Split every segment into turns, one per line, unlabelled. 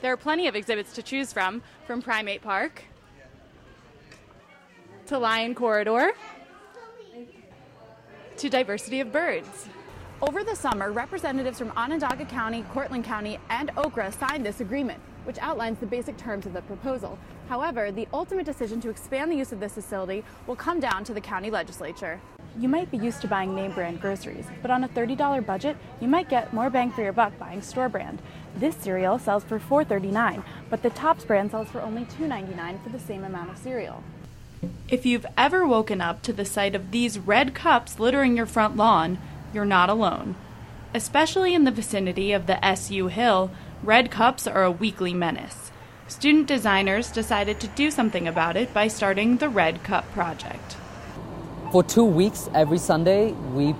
There are plenty of exhibits to choose from Primate Park to Lion Corridor to diversity of birds. Over the summer, representatives from Onondaga County, Cortland County, and Okra signed this agreement, which outlines the basic terms of the proposal. However, the ultimate decision to expand the use of this facility will come down to the county legislature. You might be used to buying name brand groceries, but on a $30 budget, you might get more bang for your buck buying store brand. This cereal sells for $4.39, but the Tops brand sells for only $2.99 for the same amount of cereal. If you've ever woken up to the sight of these red cups littering your front lawn, you're not alone. Especially in the vicinity of the SU Hill, red cups are a weekly menace. Student designers decided to do something about it by starting the Red Cup Project.
For 2 weeks, every Sunday, we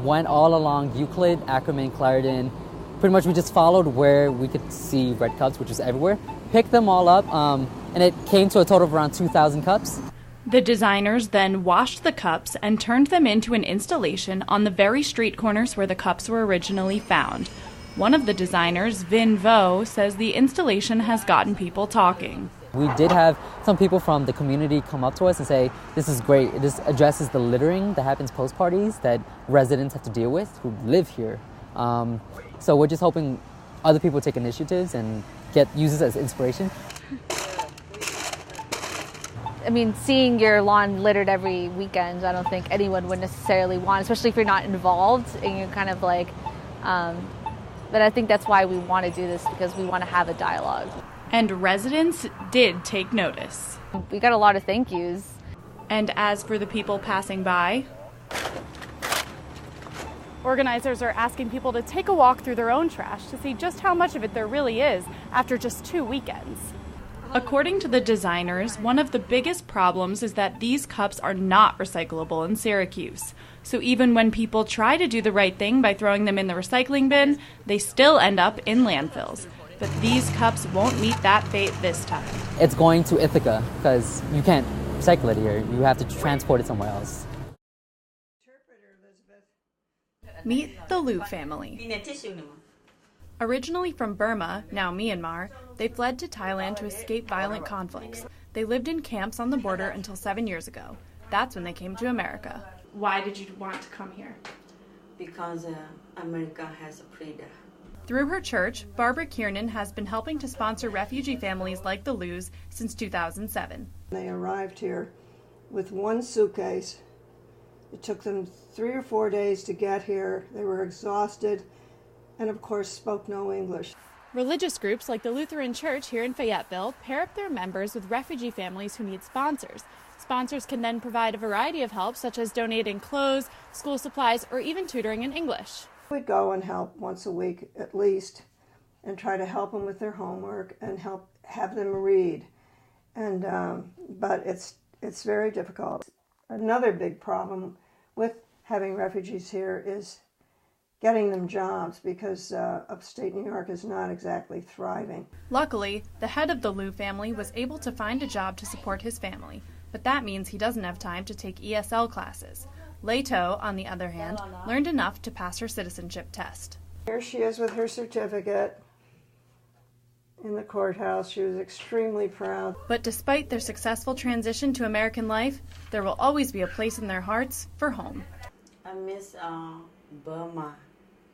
went all along Euclid, Ackerman, Clarendon. Pretty much we just followed where we could see red cups, which was everywhere. Picked them all up, and it came to a total of around 2,000 cups.
The designers then washed the cups and turned them into an installation on the very street corners where the cups were originally found. One of the designers, Vin Vo, says the installation has gotten people talking.
We did have some people from the community come up to us and say, this is great. This addresses the littering that happens post-parties that residents have to deal with who live here. So we're just hoping other people take initiatives and use this as inspiration.
I mean, seeing your lawn littered every weekend, I don't think anyone would necessarily want, especially if you're not involved and you're kind of like, but I think that's why we want to do this, because we want to have a dialogue.
And residents did take notice.
We got a lot of thank yous.
And as for the people passing by, organizers are asking people to take a walk through their own trash to see just how much of it there really is after just 2 weekends. According to the designers, one of the biggest problems is that these cups are not recyclable in Syracuse. So even when people try to do the right thing by throwing them in the recycling bin, they still end up in landfills. But these cups won't meet that fate this time.
It's going to Ithaca because you can't recycle it here. You have to transport it somewhere else.
Meet the Liu family. Originally from Burma, now Myanmar, they fled to Thailand to escape violent conflicts. They lived in camps on the border until 7 years ago. That's when they came to America. Why did you want to come here?
Because America has freedom.
Through her church, Barbara Kiernan has been helping to sponsor refugee families like the Lius since 2007.
They arrived here with one suitcase. It took them 3 or 4 days to get here. They were exhausted and, of course, spoke no English.
Religious groups like the Lutheran Church here in Fayetteville pair up their members with refugee families who need sponsors. Sponsors can then provide a variety of help, such as donating clothes, school supplies, or even tutoring in English.
We'd go and help once a week at least and try to help them with their homework and have them read. And but it's very difficult. Another big problem with having refugees here is getting them jobs, because upstate New York is not exactly thriving.
Luckily, the head of the Liu family was able to find a job to support his family, but that means he doesn't have time to take ESL classes. Leto, on the other hand, learned enough to pass her citizenship test.
Here she is with her certificate in the courthouse. She was extremely proud.
But despite their successful transition to American life, there will always be a place in their hearts for home.
I miss Burma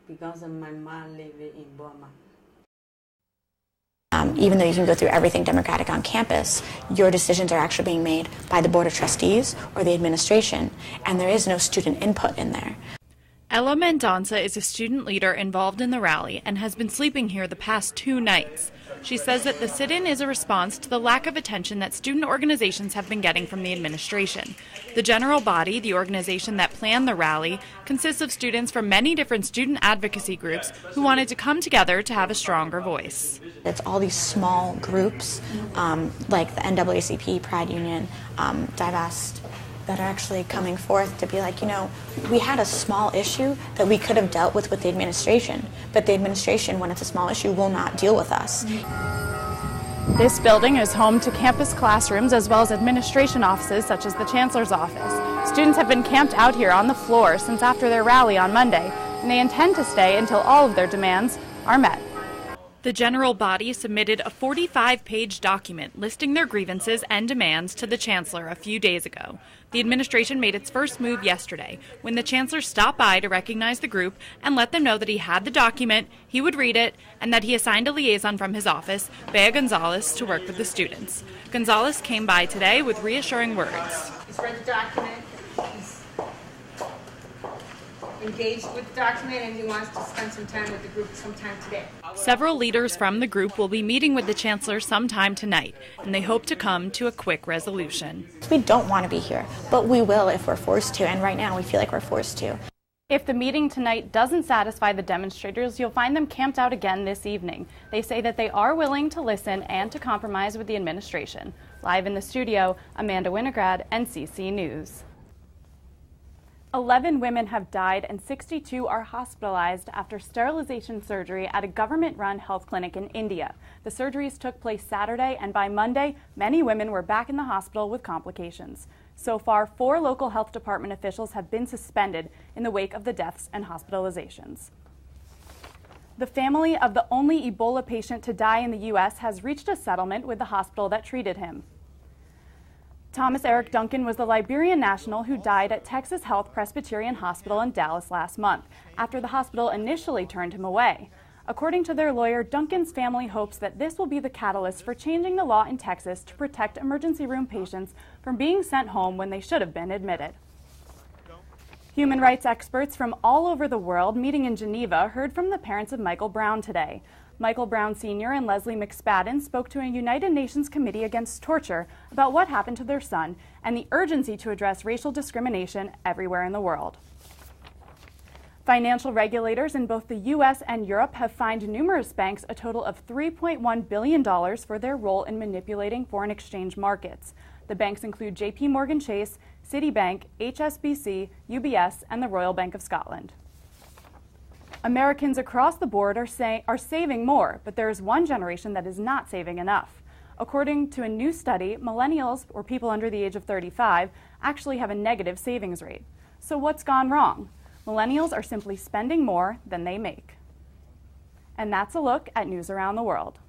because my mom lived in Burma.
Even though you can go through everything democratic on campus, your decisions are actually being made by the Board of Trustees or the administration, and there is no student input in there.
Ella Mendonça is a student leader involved in the rally and has been sleeping here the past 2 nights. She says that the sit-in is a response to the lack of attention that student organizations have been getting from the administration. The general body, the organization that planned the rally, consists of students from many different student advocacy groups who wanted to come together to have a stronger voice.
It's all these small groups, like the NAACP, Pride Union, Divest, that are actually coming forth to be like, we had a small issue that we could have dealt with the administration, but the administration, when it's a small issue, will not deal with us.
This building is home to campus classrooms as well as administration offices such as the Chancellor's office. Students have been camped out here on the floor since after their rally on Monday, and they intend to stay until all of their demands are met.
The general body submitted a 45-page document listing their grievances and demands to the Chancellor a few days ago. The administration made its first move yesterday when the Chancellor stopped by to recognize the group and let them know that he had the document, he would read it, and that he assigned a liaison from his office, Bea Gonzalez, to work with the students. Gonzalez came by today with reassuring words.
He's read the document, he's engaged with the document, and he wants to spend some time with the group sometime today.
Several leaders from the group will be meeting with the Chancellor sometime tonight, and they hope to come to a quick resolution.
We don't want to be here, but we will if we're forced to, and right now we feel like we're forced to.
If the meeting tonight doesn't satisfy the demonstrators, you'll find them camped out again this evening. They say that they are willing to listen and to compromise with the administration. Live in the studio, Amanda Winograd, NCC News. 11 women have died and 62 are hospitalized after sterilization surgery at a government-run health clinic in India. The surgeries took place Saturday, and by Monday, many women were back in the hospital with complications. So far, 4 local health department officials have been suspended in the wake of the deaths and hospitalizations. The family of the only Ebola patient to die in the U.S. has reached a settlement with the hospital that treated him. Thomas Eric Duncan was the Liberian national who died at Texas Health Presbyterian Hospital in Dallas last month, after the hospital initially turned him away. According to their lawyer, Duncan's family hopes that this will be the catalyst for changing the law in Texas to protect emergency room patients from being sent home when they should have been admitted. Human rights experts from all over the world meeting in Geneva heard from the parents of Michael Brown today. Michael Brown Sr. and Leslie McSpadden spoke to a United Nations Committee Against Torture about what happened to their son and the urgency to address racial discrimination everywhere in the world. Financial regulators in both the U.S. and Europe have fined numerous banks a total of $3.1 billion for their role in manipulating foreign exchange markets. The banks include JP Morgan Chase, Citibank, HSBC, UBS, and the Royal Bank of Scotland. Americans across the board are saving more, but there is one generation that is not saving enough. According to a new study, millennials, or people under the age of 35, actually have a negative savings rate. So what's gone wrong? Millennials are simply spending more than they make. And that's a look at news around the world.